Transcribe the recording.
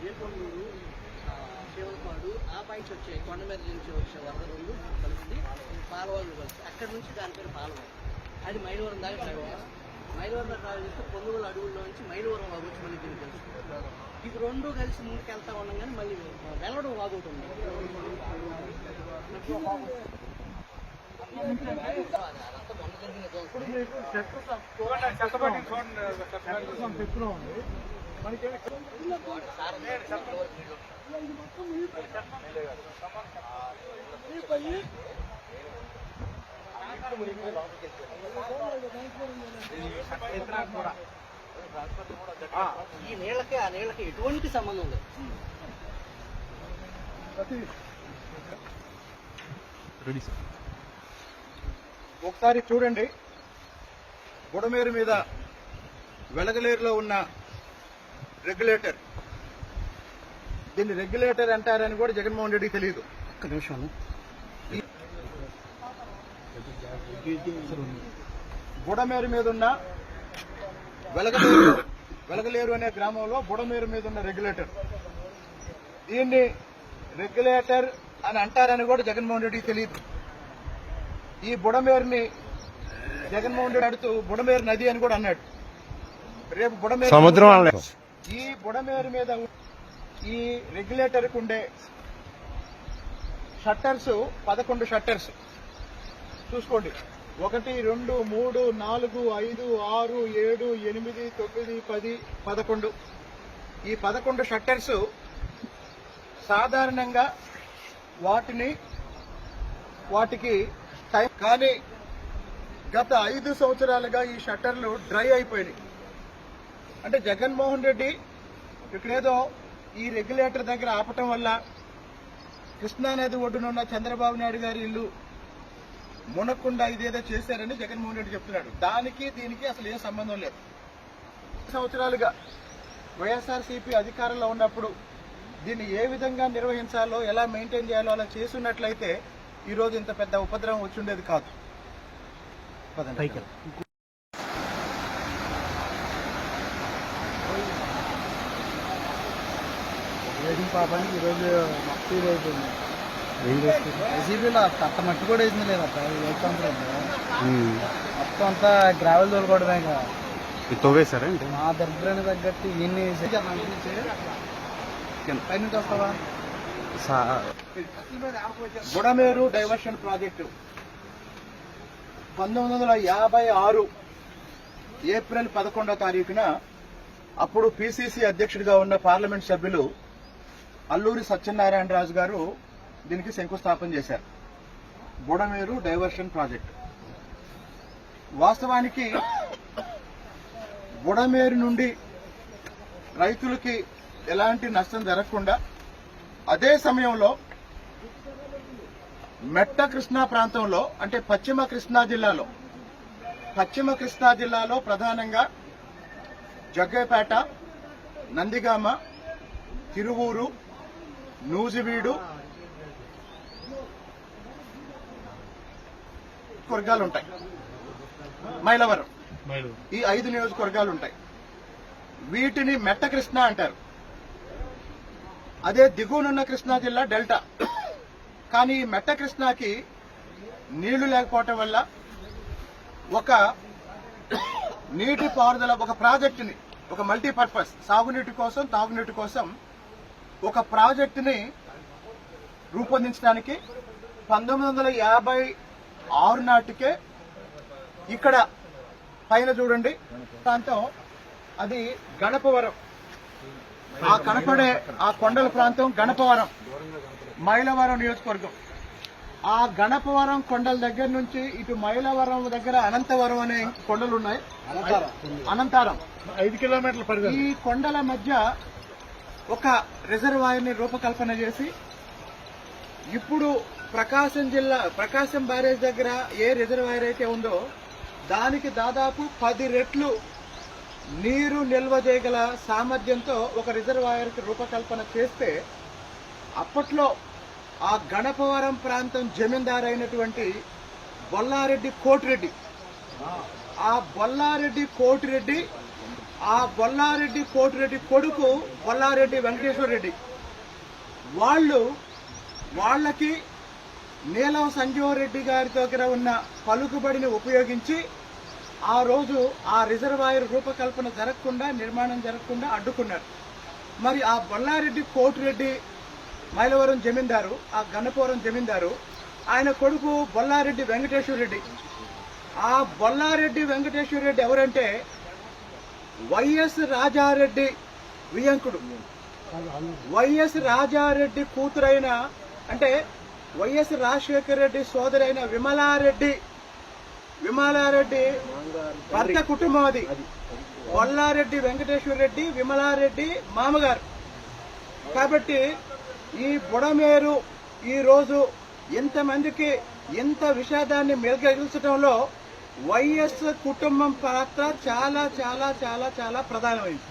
ఏకొండూరు శివపాడు ఆ పైకి వచ్చే కొండ మీద నుంచి వచ్చే వరద రెండు కలిసి పాలవాళ్ళు కలిసి అక్కడి నుంచి దాని పేరు పాలవాళ్ళు. అది మైలవరం దాకా ట్రావెల్ చేస్తాం. మైలవరం దాకా ట్రావెల్ చేస్తే పొందుగోలు అడవుల్లో నుంచి మైలవరం వాగొచ్చి మళ్ళీ దీనికి కలుస్తుంది. ఇవి రెండు కలిసి ముందుకు వెళ్తా ఉన్నాం కానీ మళ్ళీ వెళ్ళడం వాగవుతుంది. ఈ నీళ్ళకి ఆ నీళ్ళకి ఎటువంటి సంబంధం లేదు. ఒకసారి చూడండి, బుడమేరు మీద వెలగలేరులో ఉన్న రెగ్యులేటర్, దీన్ని రెగ్యులేటర్ అంటారని కూడా జగన్మోహన్ రెడ్డికి తెలియదు. ఒక్క నిమిషం. బుడమేరు మీద ఉన్న వెలగలేరు అనే గ్రామంలో బుడమేరు మీద ఉన్న రెగ్యులేటర్, దీన్ని రెగ్యులేటర్ అని అంటారని కూడా జగన్మోహన్ రెడ్డికి తెలియదు. ఈ బుడమేరుని జగన్మోహన్ రెడ్డి అడుతూ బుడమేరు నది అని కూడా అన్నాడు. రేపు బుడమేరు సముద్రం, ఈ బుడమేరు మీద ఈ రెగ్యులేటర్ కు ఉండే షట్టర్స్ 11 షట్టర్స్ చూసుకోండి. 1, 2, 3, 4, 5, 6, 7, 8, 9, 10, 11. ఈ 11 షట్టర్స్ సాధారణంగా వాటికి టైం, కానీ గత 5 సంవత్సరాలుగా ఈ షట్టర్లు డ్రై అయిపోయినాయి. అంటే జగన్మోహన్ రెడ్డి ఇక్కడేదో ఈ రెగ్యులేటర్ దగ్గర ఆపటం వల్ల కృష్ణానది ఒడ్డునున్న చంద్రబాబు నాయుడు గారి ఇల్లు మునక్కుండా ఇదేదో చేశారని జగన్మోహన్ రెడ్డి చెప్తున్నాడు. దానికి దీనికి అసలు ఏ సంబంధం లేదు. సంవత్సరాలుగా వైఎస్ఆర్సీపీ అధికారంలో ఉన్నప్పుడు దీన్ని ఏ విధంగా నిర్వహించాలో, ఎలా మెయింటైన్ చేయాలో అలా చేస్తున్నట్లయితే ఈ రోజు ఇంత పెద్ద ఉపద్రవం వచ్చుండేది కాదు. పాపానికి ఈరోజు మట్టి అయిపోయింది. వైసీపీలో అంత మట్టి కూడా వేసింది లేదు అక్క. మొత్తం అంతా గ్రావెల్ తోలుకోవడమే తోవేశారా? మా దరిద్రాన్ని తగ్గట్టు ఇన్ని పైనుంచి వస్తావా? బుడమేరు డైవర్షన్ ప్రాజెక్టు 1956 ఏప్రిల్ 11వ తారీఖున అప్పుడు పిసిసి అధ్యక్షుడిగా ఉన్న పార్లమెంట్ సభ్యులు అల్లూరి సత్యనారాయణరాజు గారు దీనికి శంకుస్థాపన చేశారు. బుడమేరు డైవర్షన్ ప్రాజెక్టు వాస్తవానికి బుడమేరు నుండి రైతులకి ఎలాంటి నష్టం జరగకుండా, అదే సమయంలో మెట్ట కృష్ణా ప్రాంతంలో, అంటే పశ్చిమ కృష్ణా జిల్లాలో ప్రధానంగా జగ్గేపేట, నందిగామ, తిరువూరు, నూజివీడు వర్గాలు ఉంటాయి. మైలవరం, ఈ 5 నియోజకవర్గాలు ఉంటాయి. వీటిని మెట్ట కృష్ణ అంటారు. అదే దిగువనున్న కృష్ణా జిల్లా డెల్టా. కానీ ఈ మెట్ట కృష్ణాకి నీళ్లు లేకపోవటం వల్ల ఒక నీటి పారుదల, ఒక ప్రాజెక్టుని, ఒక మల్టీపర్పస్ సాగునీటి కోసం, తాగునీటి కోసం ఒక ప్రాజెక్టుని రూపొందించడానికి 1956 నాటికే ఇక్కడ పైన చూడండి ప్రాంతం, అది గణపవరం, ఆ కనపడే ఆ కొండల ప్రాంతం గణపవరం, మైలవరం నియోజకవర్గం. ఆ గణపవరం కొండల దగ్గర నుంచి ఇటు మైలవరం దగ్గర అనంతవరం అనే కొండలు ఉన్నాయి. అనంతారం 5 కిలోమీటర్ల పరిధి. ఈ కొండల మధ్య ఒక రిజర్వాయర్ ని రూపకల్పన చేసి, ఇప్పుడు ప్రకాశం బ్యారేజ్ దగ్గర ఏ రిజర్వాయర్ అయితే ఉందో దానికి దాదాపు 10 రెట్లు నీరు నిల్వ చేయగల సామర్థ్యంతో ఒక రిజర్వాయర్ కి రూపకల్పన చేస్తే, అప్పట్లో ఆ గణపవరం ప్రాంతం జమీందారు అయినటువంటి బొల్లారెడ్డి కోటిరెడ్డి, ఆ బొల్లారెడ్డి కోటిరెడ్డి ఆ బొల్లారెడ్డి కోటిరెడ్డి కొడుకు బొల్లారెడ్డి వెంకటేశ్వర రెడ్డి వాళ్ళకి నీలం సంజీవరెడ్డి గారి దగ్గర ఉన్న పలుకుబడిని ఉపయోగించి ఆ రోజు ఆ రిజర్వాయర్ రూపకల్పన జరగకుండా, నిర్మాణం జరగకుండా అడ్డుకున్నారు. మరి ఆ బొల్లారెడ్డి కోటిరెడ్డి మైలవరం జమీందారు, ఆ గన్నపురం జమీందారు, ఆయన కొడుకు బొల్లారెడ్డి వెంకటేశ్వర రెడ్డి. ఆ బొల్లారెడ్డి వెంకటేశ్వర రెడ్డి ఎవరంటే వైఎస్ రాజారెడ్డి వియంకుడు. వైఎస్ రాజారెడ్డి కూతురైన, అంటే వైఎస్ రాజశేఖర రెడ్డి సోదరైన విమలారెడ్డి భర్త కుటుంబం అది. బొల్లారెడ్డి వెంకటేశ్వర రెడ్డి విమలారెడ్డి మామగారు. కాబట్టి ఈ బుడమేరు ఈ రోజు ఇంతమందికి ఇంత విషాదాన్ని మెలగల్చడంలో వైఎస్ కుటుంబం పాత్ర చాలా చాలా చాలా చాలా ప్రధానమైంది.